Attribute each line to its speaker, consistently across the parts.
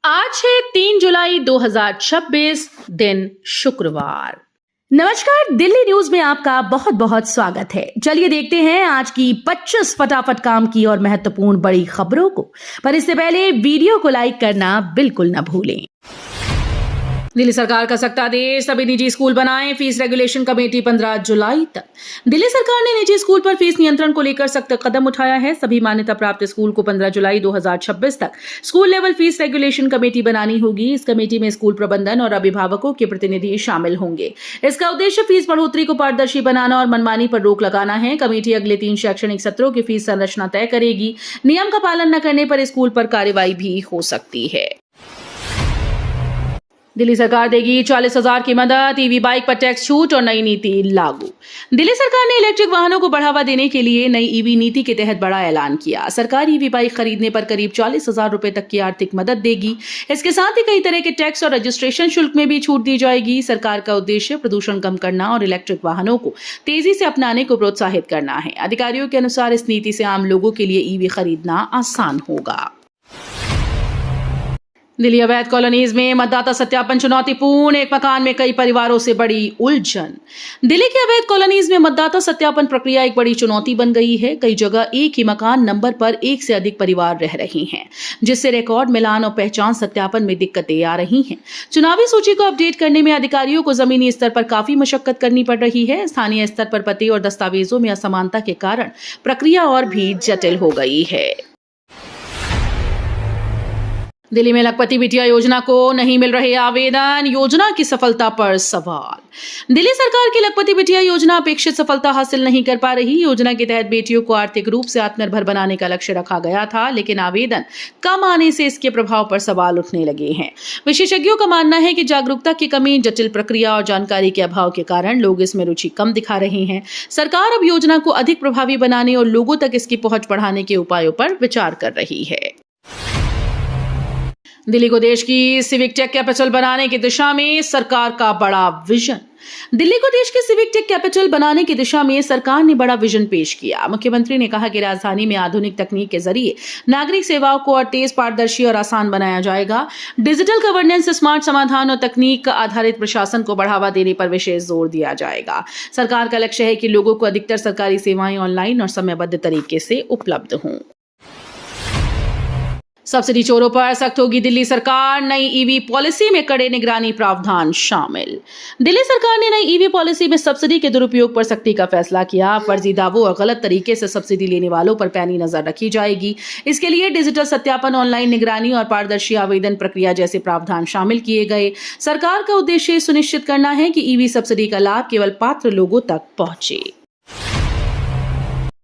Speaker 1: आज है 3 जुलाई 2026 दिन शुक्रवार। नमस्कार, दिल्ली न्यूज में आपका बहुत बहुत स्वागत है। चलिए देखते हैं आज की 25 फटाफट काम की और महत्वपूर्ण बड़ी खबरों को। पर इससे पहले वीडियो को लाइक करना बिल्कुल न भूलें। दिल्ली सरकार का सख्त आदेश, सभी निजी स्कूल बनाएं, फीस रेगुलेशन कमेटी 15 जुलाई तक। दिल्ली सरकार ने निजी स्कूल पर फीस नियंत्रण को लेकर सख्त कदम उठाया है। सभी मान्यता प्राप्त स्कूल को 15 जुलाई 2026 तक school level fees regulation committee बनानी होगी। इस कमेटी में स्कूल प्रबंधन और अभिभावकों के प्रतिनिधि शामिल होंगे। इसका उद्देश्य फीस बढ़ोतरी को पारदर्शी बनाना और मनमानी पर रोक लगाना है। कमेटी अगले 3 शैक्षणिक सत्रों की फीस संरचना तय करेगी। नियम का पालन न करने पर स्कूल पर कार्रवाई भी हो सकती है। दिल्ली सरकार देगी 40,000 की मदद, ईवी बाइक पर टैक्स छूट और नई नीति लागू। दिल्ली सरकार ने इलेक्ट्रिक वाहनों को बढ़ावा देने के लिए नई ईवी नीति के तहत बड़ा ऐलान किया। सरकार ईवी बाइक खरीदने पर करीब 40,000 रुपए तक की आर्थिक मदद देगी। इसके साथ ही कई तरह के टैक्स और रजिस्ट्रेशन शुल्क में भी छूट दी जाएगी। सरकार का उद्देश्य प्रदूषण कम करना और इलेक्ट्रिक वाहनों को तेजी से अपनाने को प्रोत्साहित करना है। अधिकारियों के अनुसार इस नीति से आम लोगों के लिए ईवी खरीदना आसान होगा। दिल्ली अवैध कॉलोनीज में मतदाता सत्यापन चुनौतीपूर्ण, एक मकान में कई परिवारों से बड़ी उलझन। दिल्ली के अवैध कॉलोनीज में मतदाता सत्यापन प्रक्रिया एक बड़ी चुनौती बन गई है। कई जगह एक ही मकान नंबर पर एक से अधिक परिवार रह रहे हैं, जिससे रिकॉर्ड मिलान और पहचान सत्यापन में दिक्कतें आ रही हैं। चुनावी सूची को अपडेट करने में अधिकारियों को जमीनी स्तर पर काफी मशक्कत करनी पड़ रही है। स्थानीय स्तर पर पते और दस्तावेजों में असमानता के कारण प्रक्रिया और भी जटिल हो गई है। दिल्ली में लखपति बिटिया योजना को नहीं मिल रहे आवेदन, योजना की सफलता पर सवाल। दिल्ली सरकार की लखपति बिटिया योजना अपेक्षित सफलता हासिल नहीं कर पा रही। योजना के तहत बेटियों को आर्थिक रूप से आत्मनिर्भर बनाने का लक्ष्य रखा गया था, लेकिन आवेदन कम आने से इसके प्रभाव पर सवाल उठने लगे हैं। विशेषज्ञों का मानना है कि जागरूकता की कमी, जटिल प्रक्रिया और जानकारी के अभाव के कारण लोग इसमें रुचि कम दिखा रहे हैं। सरकार अब योजना को अधिक प्रभावी बनाने और लोगों तक इसकी पहुंच बढ़ाने के उपायों पर विचार कर रही है। दिल्ली को देश की सिविक टेक कैपिटल बनाने की दिशा में सरकार का बड़ा विजन। दिल्ली को देश की सिविक टेक कैपिटल बनाने की दिशा में सरकार ने बड़ा विजन पेश किया। मुख्यमंत्री ने कहा कि राजधानी में आधुनिक तकनीक के जरिए नागरिक सेवाओं को और तेज, पारदर्शी और आसान बनाया जाएगा। डिजिटल गवर्नेंस, स्मार्ट समाधान और तकनीक आधारित प्रशासन को बढ़ावा देने पर विशेष जोर दिया जाएगा। सरकार का लक्ष्य है कि लोगों को अधिकतर सरकारी सेवाएं ऑनलाइन और समयबद्ध तरीके से उपलब्ध हों। सब्सिडी चोरों पर सख्त होगी दिल्ली सरकार, नई ईवी पॉलिसी में कड़े निगरानी प्रावधान शामिल। दिल्ली सरकार ने नई ईवी पॉलिसी में सब्सिडी के दुरुपयोग पर सख्ती का फैसला किया। फर्जी दावों और गलत तरीके से सब्सिडी लेने वालों पर पैनी नजर रखी जाएगी। इसके लिए डिजिटल सत्यापन, ऑनलाइन निगरानी और पारदर्शी आवेदन प्रक्रिया जैसे प्रावधान शामिल किए गए। सरकार का उद्देश्य सुनिश्चित करना है कि ईवी सब्सिडी का लाभ केवल पात्र लोगों तक पहुंचे।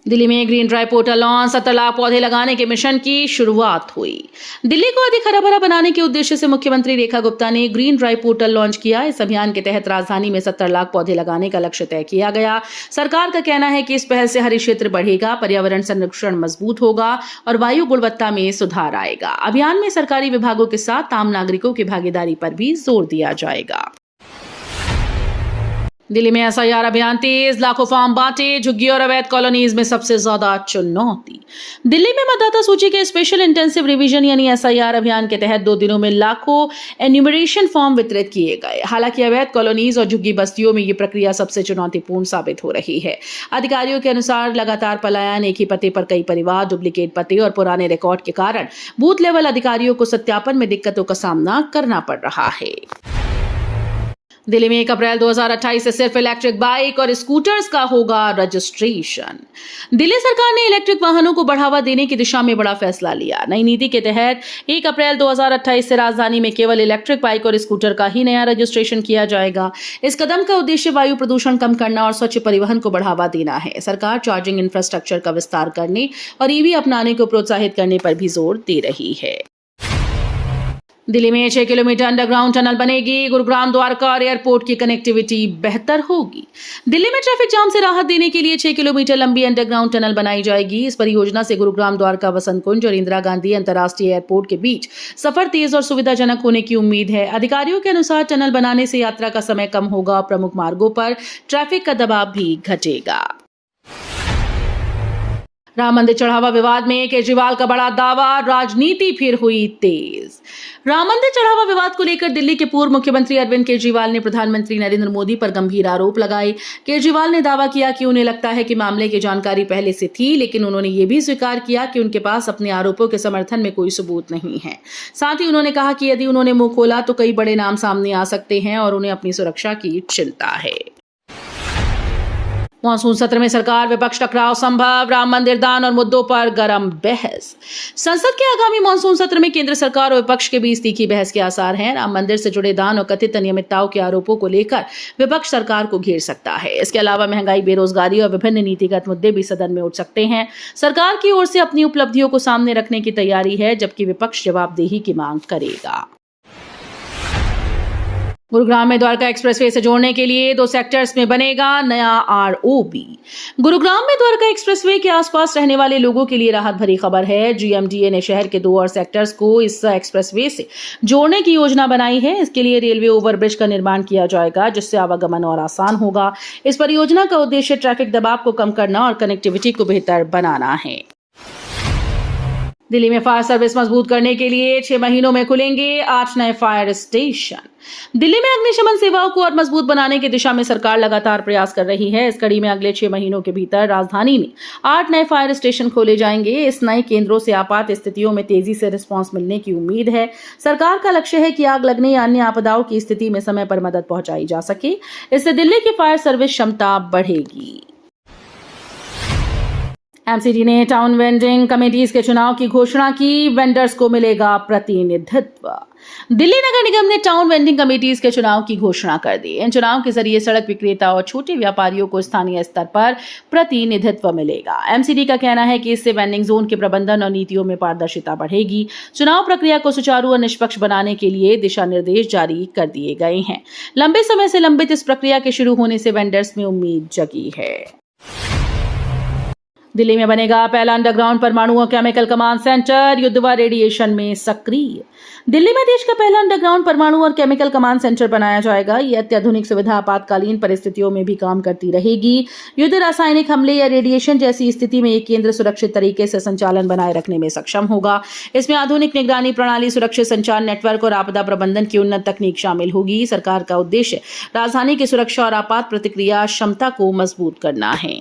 Speaker 1: दिल्ली में green drive portal launch, 70 lakh पौधे लगाने के मिशन की शुरुआत हुई। दिल्ली को अधिक हरा भरा बनाने के उद्देश्य से मुख्यमंत्री रेखा गुप्ता ने ग्रीन ड्राइव पोर्टल लॉन्च किया। इस अभियान के तहत राजधानी में 70 लाख पौधे लगाने का लक्ष्य तय किया गया। सरकार का कहना है कि इस पहल से हरित क्षेत्र बढ़ेगा, पर्यावरण संरक्षण मजबूत होगा और वायु गुणवत्ता में सुधार आएगा। अभियान में सरकारी विभागों के साथ आम नागरिकों की भागीदारी पर भी जोर दिया जाएगा। दिल्ली में एसआईआर अभियान तेज, लाखों फॉर्म बांटे, झुग्गी और अवैध कॉलोनीज में सबसे ज्यादा चुनौती। दिल्ली में मतदाता सूची के स्पेशल इंटेंसिव रिवीजन यानी एसआईआर अभियान के तहत 2 दिनों में लाखों एन्यूमरेशन फॉर्म वितरित किए गए। हालांकि अवैध कॉलोनीज और झुग्गी बस्तियों में ये प्रक्रिया सबसे चुनौतीपूर्ण साबित हो रही है। अधिकारियों के अनुसार लगातार पलायन, एक ही पते पर कई परिवार, डुप्लीकेट पते और पुराने रिकॉर्ड के कारण बूथ लेवल अधिकारियों को सत्यापन में दिक्कतों का सामना करना पड़ रहा है। दिल्ली में 1 अप्रैल 2028 से सिर्फ इलेक्ट्रिक बाइक और स्कूटर्स का होगा रजिस्ट्रेशन। दिल्ली सरकार ने इलेक्ट्रिक वाहनों को बढ़ावा देने की दिशा में बड़ा फैसला लिया। नई नीति के तहत 1 अप्रैल 2028 से राजधानी में केवल इलेक्ट्रिक बाइक और स्कूटर का ही नया रजिस्ट्रेशन किया जाएगा। इस कदम का उद्देश्य वायु प्रदूषण कम करना और स्वच्छ परिवहन को बढ़ावा देना है। सरकार चार्जिंग इंफ्रास्ट्रक्चर का विस्तार करने और ईवी अपनाने को प्रोत्साहित करने पर भी जोर दे रही है। दिल्ली में 6 किलोमीटर अंडरग्राउंड टनल बनेगी। गुरुग्राम द्वारका और एयरपोर्ट की कनेक्टिविटी बेहतर होगी। दिल्ली में ट्रैफिक जाम से राहत देने के लिए 6 किलोमीटर लंबी अंडरग्राउंड टनल बनाई जाएगी। इस परियोजना से गुरुग्राम द्वारका, वसंत कुंज और इंदिरा गांधी अंतर्राष्ट्रीय एयरपोर्ट के बीच सफर तेज और सुविधाजनक होने की उम्मीद है। अधिकारियों के अनुसार टनल बनाने से यात्रा का समय कम होगा और प्रमुख मार्गों पर ट्रैफिक का दबाव भी घटेगा। राम मंदिर चढ़ावा विवाद में केजरीवाल का बड़ा दावा, राजनीति फिर हुई तेज। राम मंदिर चढ़ावा विवाद को लेकर दिल्ली के पूर्व मुख्यमंत्री अरविंद केजरीवाल ने प्रधानमंत्री नरेंद्र मोदी पर गंभीर आरोप लगाए। केजरीवाल ने दावा किया कि उन्हें लगता है कि मामले की जानकारी पहले से थी, लेकिन उन्होंने ये भी स्वीकार किया कि उनके पास अपने आरोपों के समर्थन में कोई सबूत नहीं है। साथ ही उन्होंने कहा कि यदि उन्होंने मुंह खोला तो कई बड़े नाम सामने आ सकते हैं और उन्हें अपनी सुरक्षा की चिंता है। मॉनसून सत्र में सरकार विपक्ष टकराव संभव, राम मंदिर दान और मुद्दों पर गरम बहस। संसद के आगामी मॉनसून सत्र में केंद्र सरकार और विपक्ष के बीच तीखी बहस के आसार हैं। राम मंदिर से जुड़े दान और कथित अनियमितताओं के आरोपों को लेकर विपक्ष सरकार को घेर सकता है। इसके अलावा महंगाई, बेरोजगारी और विभिन्न नीतिगत मुद्दे भी सदन में उठ सकते हैं। सरकार की ओर से अपनी उपलब्धियों को सामने रखने की तैयारी है, जबकि विपक्ष जवाबदेही की मांग करेगा। गुरुग्राम में द्वारका एक्सप्रेसवे से जोड़ने के लिए 2 सेक्टर्स में बनेगा नया आरओबी। गुरुग्राम में द्वारका एक्सप्रेसवे के आसपास रहने वाले लोगों के लिए राहत भरी खबर है। जीएमडीए ने शहर के 2 और सेक्टर्स को इस एक्सप्रेसवे से जोड़ने की योजना बनाई है। इसके लिए रेलवे ओवरब्रिज का निर्माण किया जाएगा, जिससे आवागमन और आसान होगा। इस परियोजना का उद्देश्य ट्रैफिक दबाव को कम करना और कनेक्टिविटी को बेहतर बनाना है। दिल्ली में फायर सर्विस मजबूत करने के लिए 6 महीनों में खुलेंगे 8 नए फायर स्टेशन। दिल्ली में अग्निशमन सेवाओं को और मजबूत बनाने की दिशा में सरकार लगातार प्रयास कर रही है। इस कड़ी में अगले 6 महीनों के भीतर राजधानी में 8 नए फायर स्टेशन खोले जाएंगे। इस नए केंद्रों से आपात स्थितियों में तेजी से रिस्पांस मिलने की उम्मीद है। सरकार का लक्ष्य है कि आग लगने या अन्य आपदाओं की स्थिति में समय पर मदद पहुंचाई जा सके। इससे दिल्ली की फायर सर्विस क्षमता बढ़ेगी। एमसीडी ने टाउन वेंडिंग कमेटीज के चुनाव की घोषणा की, वेंडर्स को मिलेगा प्रतिनिधित्व। दिल्ली नगर निगम ने टाउन वेंडिंग कमेटीज के चुनाव की घोषणा कर दी। इन चुनाव के जरिए सड़क विक्रेता और छोटे व्यापारियों को स्थानीय स्तर पर प्रतिनिधित्व मिलेगा। एमसीडी का कहना है कि इससे वेंडिंग जोन के प्रबंधन और नीतियों में पारदर्शिता बढ़ेगी। चुनाव प्रक्रिया को सुचारू और निष्पक्ष बनाने के लिए दिशा निर्देश जारी कर दिए गए हैं। लंबे समय से लंबित इस प्रक्रिया के शुरू होने से वेंडर्स में उम्मीद जगी है। दिल्ली में बनेगा पहला अंडरग्राउंड परमाणु और केमिकल कमांड सेंटर, युद्ध व रेडिएशन में सक्रिय। दिल्ली में देश का पहला अंडरग्राउंड परमाणु और केमिकल कमांड सेंटर बनाया जाएगा। ये अत्याधुनिक सुविधा आपातकालीन परिस्थितियों में भी काम करती रहेगी। युद्ध, रासायनिक हमले या रेडिएशन जैसी स्थिति में ये केंद्र सुरक्षित तरीके से संचालन बनाए रखने में सक्षम होगा। इसमें आधुनिक निगरानी प्रणाली, सुरक्षित संचार नेटवर्क और आपदा प्रबंधन की उन्नत तकनीक शामिल होगी। सरकार का उद्देश्य राजधानी की सुरक्षा और आपात प्रतिक्रिया क्षमता को मजबूत करना है।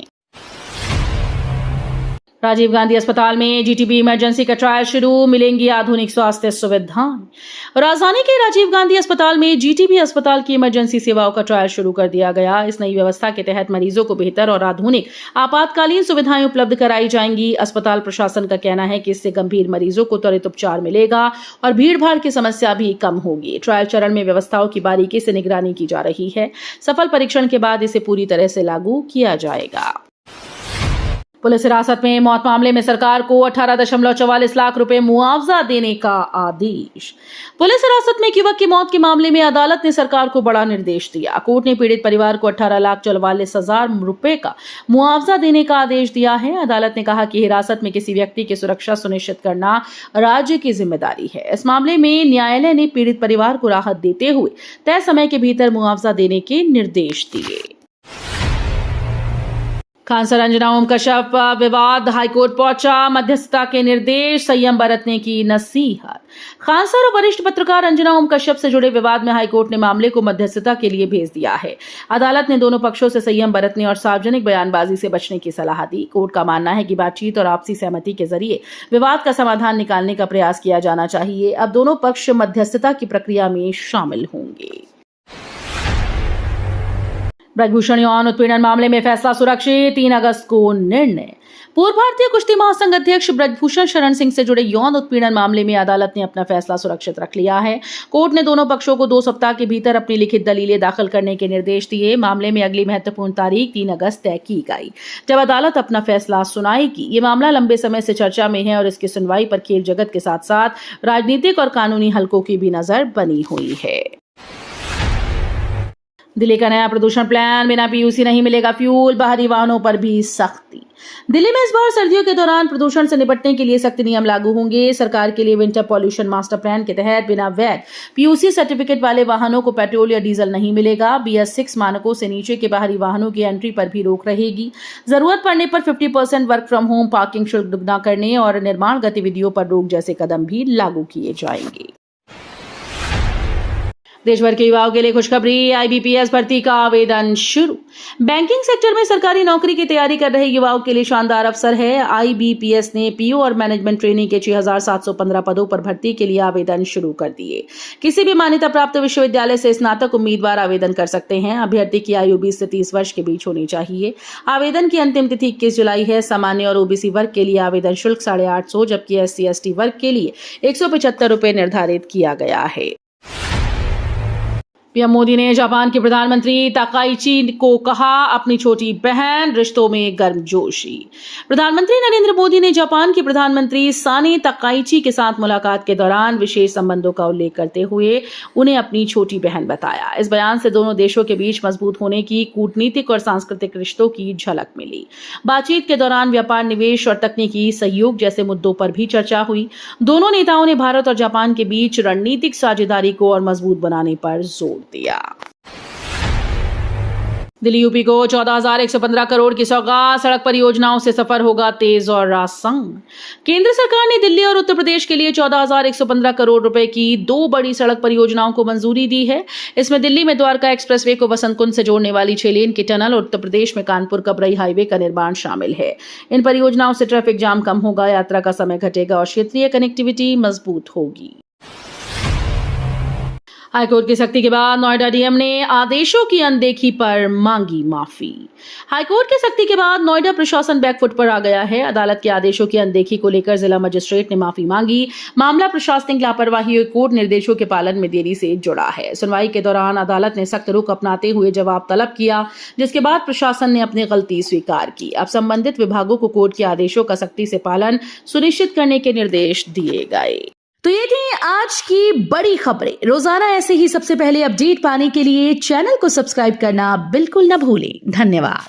Speaker 1: राजीव गांधी अस्पताल में जीटीबी इमरजेंसी का ट्रायल शुरू, मिलेंगी आधुनिक स्वास्थ्य सुविधाएं। राजधानी के राजीव गांधी अस्पताल में जीटीबी अस्पताल की इमरजेंसी सेवाओं का ट्रायल शुरू कर दिया गया। इस नई व्यवस्था के तहत मरीजों को बेहतर और आधुनिक आपातकालीन सुविधाएं उपलब्ध कराई जाएंगी। अस्पताल प्रशासन का कहना है कि इससे गंभीर मरीजों को त्वरित उपचार मिलेगा और भीड़भाड़ की समस्या भी कम होगी। ट्रायल चरण में व्यवस्थाओं की बारीकी से निगरानी की जा रही है। सफल परीक्षण के बाद इसे पूरी तरह से लागू किया जाएगा। पुलिस हिरासत में मौत मामले में सरकार को 18.44 लाख रुपए मुआवजा देने का आदेश। पुलिस हिरासत में एक युवक की मौत के मामले में अदालत ने सरकार को बड़ा निर्देश दिया। कोर्ट ने पीड़ित परिवार को 18,44,000 रुपए का मुआवजा देने का आदेश दिया है। अदालत ने कहा कि हिरासत में किसी व्यक्ति की सुरक्षा सुनिश्चित करना राज्य की जिम्मेदारी है। इस मामले में न्यायालय ने पीड़ित परिवार को राहत देते हुए तय समय के भीतर मुआवजा देने के निर्देश दिए। खानसर अंजना ओम कश्यप विवाद हाईकोर्ट पहुंचा, मध्यस्थता के निर्देश, संयम बरतने की नसीहत। खानसर और वरिष्ठ पत्रकार अंजना ओम कश्यप से जुड़े विवाद में हाईकोर्ट ने मामले को मध्यस्थता के लिए भेज दिया है। अदालत ने दोनों पक्षों से संयम बरतने और सार्वजनिक बयानबाजी से बचने की सलाह दी। कोर्ट का मानना है कि बातचीत और आपसी सहमति के जरिए विवाद का समाधान निकालने का प्रयास किया जाना चाहिए। अब दोनों पक्ष मध्यस्थता की प्रक्रिया में शामिल होंगे। ब्रजभूषण यौन उत्पीड़न मामले में फैसला सुरक्षित, 3 अगस्त को निर्णय। पूर्व भारतीय कुश्ती महासंघ अध्यक्ष ब्रजभूषण शरण सिंह से जुड़े यौन उत्पीड़न मामले में अदालत ने अपना फैसला सुरक्षित रख लिया है। कोर्ट ने दोनों पक्षों को 2 सप्ताह के भीतर अपनी लिखित दलीलें दाखिल करने के निर्देश दिए। मामले में अगली महत्वपूर्ण तारीख 3 अगस्त तय की गई, जब अदालत अपना फैसला सुनाएगी। ये मामला लंबे समय से चर्चा में है और इसकी सुनवाई पर खेल जगत के साथ साथ राजनीतिक और कानूनी हलकों की भी नजर बनी हुई है। दिल्ली का नया प्रदूषण प्लान, बिना पीयूसी नहीं मिलेगा फ्यूल, बाहरी वाहनों पर भी सख्ती। दिल्ली में इस बार सर्दियों के दौरान प्रदूषण से निपटने के लिए सख्त नियम लागू होंगे। सरकार के लिए विंटर पॉल्यूशन मास्टर प्लान के तहत बिना वैध पीयूसी सर्टिफिकेट वाले वाहनों को पेट्रोल या डीजल नहीं मिलेगा। BS6 मानकों से नीचे के बाहरी वाहनों की एंट्री पर भी रोक रहेगी। जरूरत पड़ने पर 50% वर्क फ्रॉम होम, पार्किंग शुल्क दुगना करने और निर्माण गतिविधियों पर रोक जैसे कदम भी लागू किए जाएंगे। देश भर के युवाओं के लिए खुशखबरी, IBPS भर्ती का आवेदन शुरू। बैंकिंग सेक्टर में सरकारी नौकरी की तैयारी कर रहे युवाओं के लिए शानदार अवसर है। IBPS ने PO और मैनेजमेंट ट्रेनिंग के 6715 पदों पर भर्ती के लिए आवेदन शुरू कर दिए। किसी भी मान्यता प्राप्त विश्वविद्यालय से स्नातक उम्मीदवार आवेदन कर सकते हैं। अभ्यर्थी की आयु 20 से 30 वर्ष के बीच होनी चाहिए। आवेदन की अंतिम तिथि 21 जुलाई है। सामान्य और OBC वर्ग के लिए आवेदन शुल्क 850, जबकि SC/ST वर्ग के लिए 175 रुपए निर्धारित किया गया है। पीएम मोदी ने जापान के प्रधानमंत्री ताकाइची को कहा अपनी छोटी बहन, रिश्तों में गर्मजोशी। प्रधानमंत्री नरेंद्र मोदी ने जापान के प्रधानमंत्री साने ताकाइची के साथ मुलाकात के दौरान विशेष संबंधों का उल्लेख करते हुए उन्हें अपनी छोटी बहन बताया। इस बयान से दोनों देशों के बीच मजबूत होने की कूटनीतिक और सांस्कृतिक रिश्तों की झलक मिली। बातचीत के दौरान व्यापार, निवेश और तकनीकी सहयोग जैसे मुद्दों पर भी चर्चा हुई। दोनों नेताओं ने भारत और जापान के बीच रणनीतिक साझेदारी को और मजबूत बनाने पर जोर दिया। दिल्ली यूपी को 14,115 करोड़ की सौगात, सड़क परियोजनाओं से सफर होगा तेज और आसान। केंद्र सरकार ने दिल्ली और उत्तर प्रदेश के लिए 14,115 करोड़ रुपए की 2 बड़ी सड़क परियोजनाओं को मंजूरी दी है। इसमें दिल्ली में द्वारका एक्सप्रेसवे को वसंत कुंज से जोड़ने वाली 6 लेन की टनल और उत्तर प्रदेश में कानपुर कबरई हाईवे का निर्माण शामिल है। इन परियोजनाओं से ट्रैफिक जाम कम होगा, यात्रा का समय घटेगा और क्षेत्रीय कनेक्टिविटी मजबूत होगी। हाईकोर्ट की सख्ती के बाद नोएडा डीएम ने आदेशों की अनदेखी पर मांगी माफी। हाईकोर्ट की सख्ती के बाद नोएडा प्रशासन बैकफुट पर आ गया है। अदालत के आदेशों की अनदेखी को लेकर जिला मजिस्ट्रेट ने माफी मांगी। मामला प्रशासनिक लापरवाही और कोर्ट निर्देशों के पालन में देरी से जुड़ा है। सुनवाई के दौरान अदालत ने सख्त रुख अपनाते हुए जवाब तलब किया, जिसके बाद प्रशासन ने अपनी गलती स्वीकार की। अब संबंधित विभागों को कोर्ट के आदेशों का सख्ती से पालन सुनिश्चित करने के निर्देश दिए गए। तो ये थी आज की बड़ी खबरें। रोजाना ऐसे ही सबसे पहले अपडेट पाने के लिए चैनल को सब्सक्राइब करना बिल्कुल न भूलें। धन्यवाद।